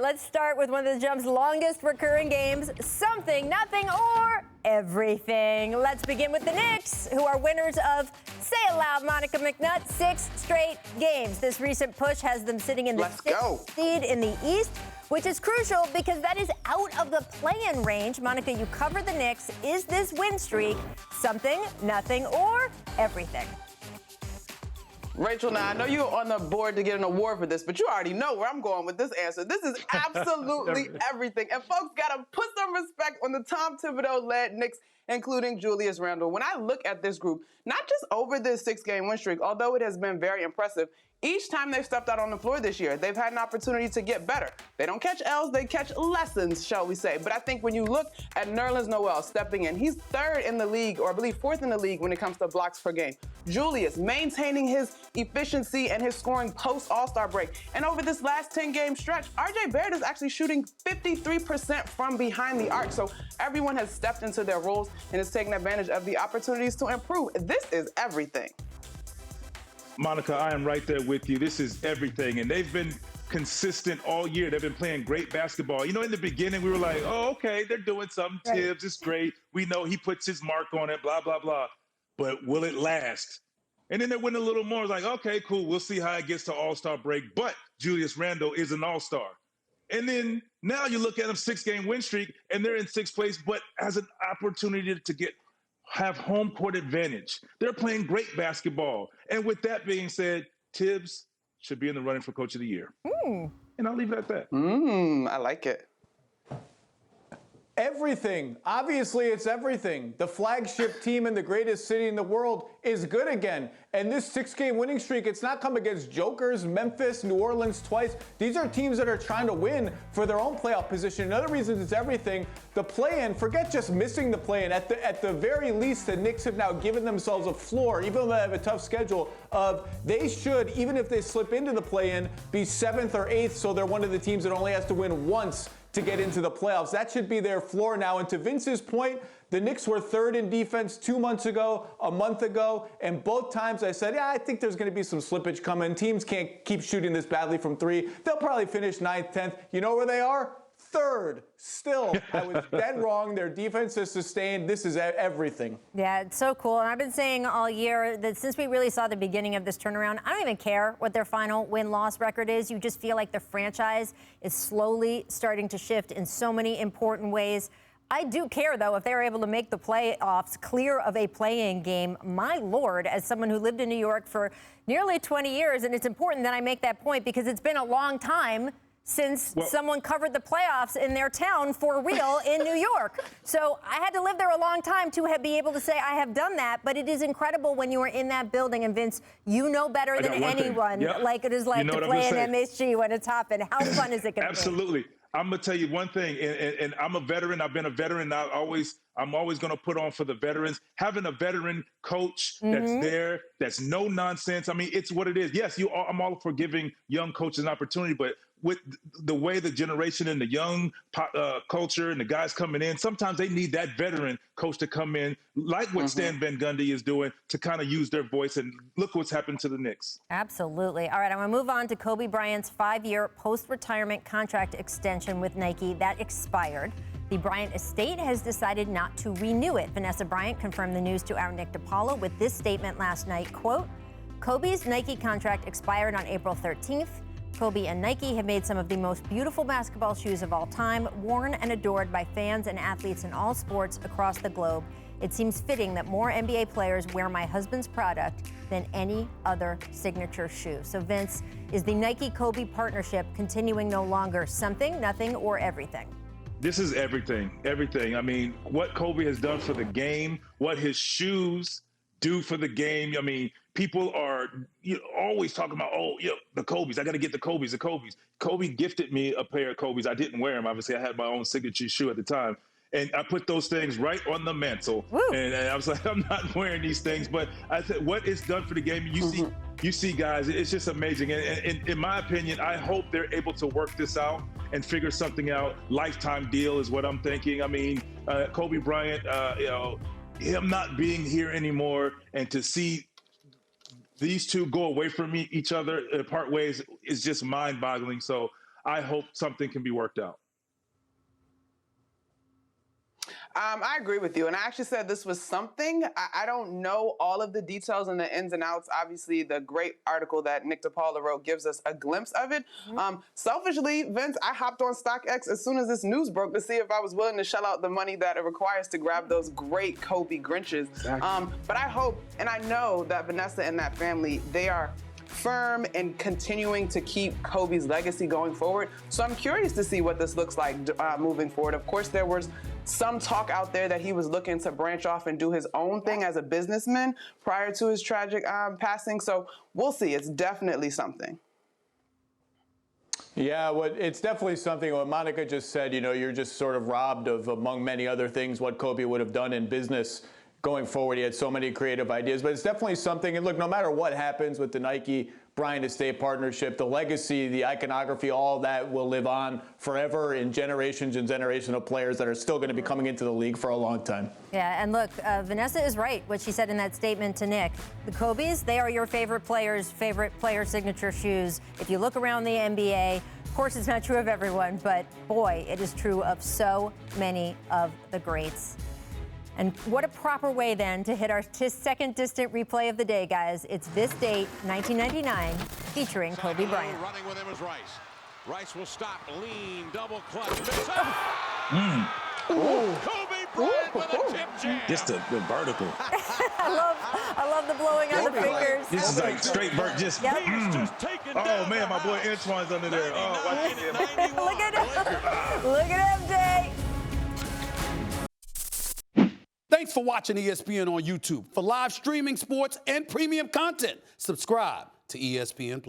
Let's start with one of the Jump's longest recurring games, something, nothing, or everything. Let's begin with the Knicks, who are winners of, say it loud, Monica McNutt, 6 straight games. This recent push has them sitting in the 6th seed in the East, which is crucial because that is out of the play-in range. Monica, you covered the Knicks. Is this win streak something, nothing, or everything? Rachel, now I know you're on the board to get an award for this, but you already know where I'm going with this answer. This is absolutely everything. And folks gotta put some respect on the Tom Thibodeau-led Knicks, including Julius Randle. When I look at this group, not just over this 6-game win streak, although it has been very impressive, each time they've stepped out on the floor this year, they've had an opportunity to get better. They don't catch L's, they catch lessons, shall we say. But I think when you look at Nerlens Noel stepping in, he's 3rd in the league, or I believe 4th in the league when it comes to blocks per game. Julius maintaining his efficiency and his scoring post-All-Star break. And over this last 10-game stretch, RJ Barrett is actually shooting 53% from behind the arc. So everyone has stepped into their roles and is taking advantage of the opportunities to improve. This is everything. Monica, I am right there with you. This is everything. And they've been consistent all year. They've been playing great basketball. You know, in the beginning, we were like, oh, okay, they're doing something. Right. Tibbs is great. We know he puts his mark on it, blah, blah, blah. But will it last? And then they went a little more like, okay, cool. We'll see how it gets to All-Star break. But Julius Randle is an All-Star. And then now you look at them 6-game win streak, and they're in 6th place, but has an opportunity to have home court advantage. They're playing great basketball. And with that being said, Tibbs should be in the running for Coach of the Year. And I'll leave it at that. I like it. Everything. Obviously, it's everything. The flagship team in the greatest city in the world is good again. And this 6-game winning streak, it's not come against jokers, Memphis, New Orleans twice. These are teams that are trying to win for their own playoff position. Another reason it's everything, the play-in, forget just missing the play-in. At the very least, the Knicks have now given themselves a floor, even though they have a tough schedule, of they should, even if they slip into the play-in, be 7th or 8th, so they're one of the teams that only has to win once to get into the playoffs. That should be their floor now. And to Vince's point, the Knicks were 3rd in defense 2 months ago, a month ago, and both times I said, yeah, I think there's going to be some slippage coming. Teams can't keep shooting this badly from 3. They'll probably finish 9th, 10th. You know where they are? 3rd. Still, I was dead wrong. Their defense is sustained. This is everything. Yeah, it's so cool. And I've been saying all year that since we really saw the beginning of this turnaround, I don't even care what their final win-loss record is. You just feel like the franchise is slowly starting to shift in so many important ways. I do care, though, if they're able to make the playoffs clear of a play-in game. My Lord, as someone who lived in New York for nearly 20 years, and it's important that I make that point because it's been a long time since someone covered the playoffs in their town for real in New York. So I had to live there a long time to be able to say I have done that. But it is incredible when you are in that building. And Vince, you know better than anyone, like it is like to play in MSG when it's happened. How fun is it going to be? Absolutely. I'm going to tell you one thing, and I'm a veteran. I've been a veteran. I'm always going to put on for the veterans. Having a veteran coach that's there, that's no nonsense. I mean, it's what it is. Yes, I'm all for giving young coaches an opportunity, but with the way the generation and the young culture and the guys coming in, sometimes they need that veteran coach to come in, like what Stan Van Gundy is doing, to kind of use their voice. And look what's happened to the Knicks. Absolutely. All right, I'm going to move on to Kobe Bryant's 5-year post-retirement contract extension with Nike. That expired. The Bryant estate has decided not to renew it. Vanessa Bryant confirmed the news to our Nick DiPaolo with this statement last night, quote, Kobe's Nike contract expired on April 13th. Kobe and Nike have made some of the most beautiful basketball shoes of all time, worn and adored by fans and athletes in all sports across the globe. It seems fitting that more NBA players wear my husband's product than any other signature shoe. So Vince, is the Nike-Kobe partnership continuing no longer something, nothing, or everything? This is everything, everything. I mean, what Kobe has done for the game, what his shoes do for the game. I mean, people are always talking about, the Kobe's. I got to get the Kobe's. Kobe gifted me a pair of Kobe's. I didn't wear them. Obviously, I had my own signature shoe at the time. And I put those things right on the mantle. And I was like, I'm not wearing these things. But I said, what it's done for the game, you see, guys, it's just amazing. And in my opinion, I hope they're able to work this out and figure something out. Lifetime deal is what I'm thinking. I mean, Kobe Bryant, him not being here anymore, and to see these two go away from each other, part ways, is just mind-boggling. So I hope something can be worked out. I agree with you. And I actually said this was something. I don't know all of the details and the ins and outs. Obviously, the great article that Nick DePaula wrote gives us a glimpse of it. Selfishly, Vince, I hopped on StockX as soon as this news broke to see if I was willing to shell out the money that it requires to grab those great Kobe Grinches. Exactly. But I hope, and I know that Vanessa and that family, they are firm in continuing to keep Kobe's legacy going forward. So I'm curious to see what this looks like moving forward. Of course, there was some talk out there that he was looking to branch off and do his own thing as a businessman prior to his tragic passing. So we'll see. It's definitely something. Yeah, it's definitely something. What Monica just said, you're just sort of robbed of, among many other things, what Kobe would have done in business going forward. He had so many creative ideas, but it's definitely something. And look, no matter what happens with the Nike Bryant Estate partnership, the legacy, the iconography, all of that will live on forever in generations and generations of players that are still going to be coming into the league for a long time. Yeah, and look, Vanessa is right, what she said in that statement to Nick. The Kobe's, they are your favorite player signature shoes. If you look around the NBA, of course it's not true of everyone, but boy, it is true of so many of the greats. And what a proper way, then, to hit our second distant replay of the day, guys. It's this date, 1999, featuring Kobe Bryant. Running with him is Rice. Rice will stop, lean, double clutch. Kobe Bryant with a tip jam. Just the vertical. I love the blowing on the fingers. This is like straight vert. Just. Yep. Oh man, my boy Antoine's under there. Oh, watch him. Look at him. Look at him, Jay. Thanks for watching ESPN on YouTube. For live streaming, sports, and premium content, subscribe to ESPN+.